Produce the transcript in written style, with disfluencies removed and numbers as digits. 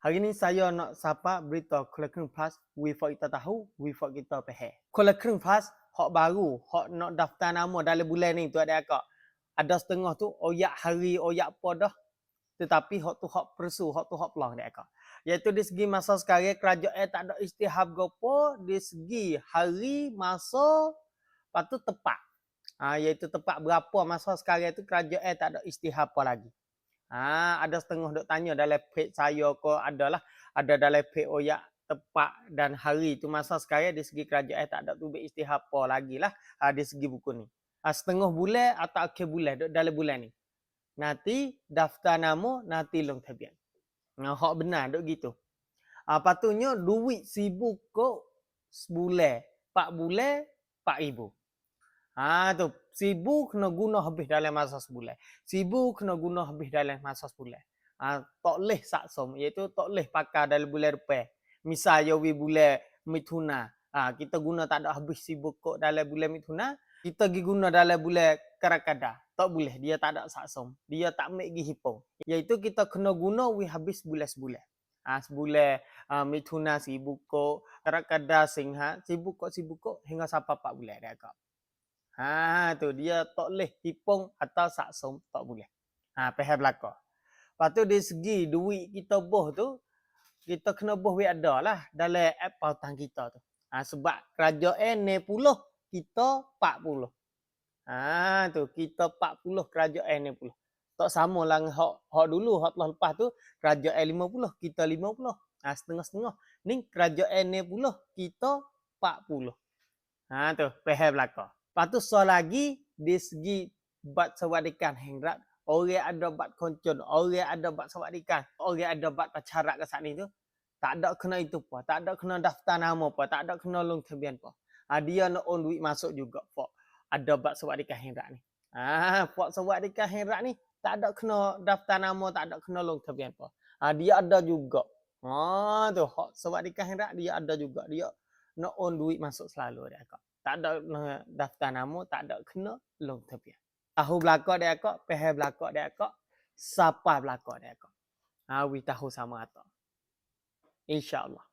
Hari ni saya nak sapa berita Kola Kering Plus, before kita tahu, before kita faham. Kola Kering Plus, hak baru, hak nak daftar nama dalam bulan ni tu ada akak. Ada setengah tu oyak hari, oyak apa dah. Tetapi hak tu hak persu, hak tu hak pelang ada akak. Iaitu di segi masa sekarang kerajaan tak ada istihab gopo, di segi hari, masa, lepas tu tepat. Iaitu tepat berapa masa sekarang tu kerajaan tak ada istihab apa lagi. Ada setengah dok tanya dalam page saya ke ada dalam page oyak tepat dan hari tu masa sekarang di segi kerajaan tak ada tu istihab apa lagi lah di segi buku ni. Setengah bulan atau akhir bulan dok dalam bulan ni. Nanti daftar nama, nanti long tabian. Hak benar dok gitu. Patutnya duit sibuk kok sebulan, 4 bulan, 4,000. Tu sibuk kena guna habis dalam masa sebulan. Sibuk kena guna habis dalam masa sebulan. Tak leh saksom, iaitu tak leh pakai dalam bulan depan. Misal yawi bulan Mithuna, kita guna tak ada habis sibuk kok dalam bulan Mithuna, kita pergi guna dalam bulan Karakada. Tak boleh, dia tak ada saksom. Dia tak ambil pergi hipong. Iaitu kita kena guna wi habis sebulan-sebulan. Sebulan Mithuna sibuk kok, Karakada Singha sibuk kok hingga sampai 4 bulan dah kak. Tu dia tak boleh hipong atau saksom tak boleh. Faham belaka. Lepas tu dari segi duit kita boh tu, kita kena boh ada lah dalam app pautan kita tu. Sebab kerajaan ni puluh, kita 40. Tu kita 40 kerajaan ni puluh. Tak sama lah hak dulu, hak telah lepas tu kerajaan 50, kita 50. Setengah-setengah. Ni kerajaan ni puluh, kita 40. Tu faham belaka. Lepas tu soal lagi di segi bat sawadikan hengrat, orang ada bat koncon, orang ada bat sawadikan, orang ada bat pacaran ke saat ni tu, tak ada kena itu apa, tak ada kena daftar nama apa, tak ada kena long tabian apa. Dia nak on duit masuk juga pak. Ada bat sawadikan hengrat ni. Pak sawadikan hengrat ni tak ada kena daftar nama, tak ada kena long tabian apa. Dia ada juga. Tu hak sawadikan hengrat dia ada juga. Dia nak on duit masuk selalu dia kak. Tak ada daftar nama, tak ada kena long tabian. Tahu belakang dia kak, faham belakang dia kak, siapa belakang dia kak. Wi tahu sama atau. InsyaAllah.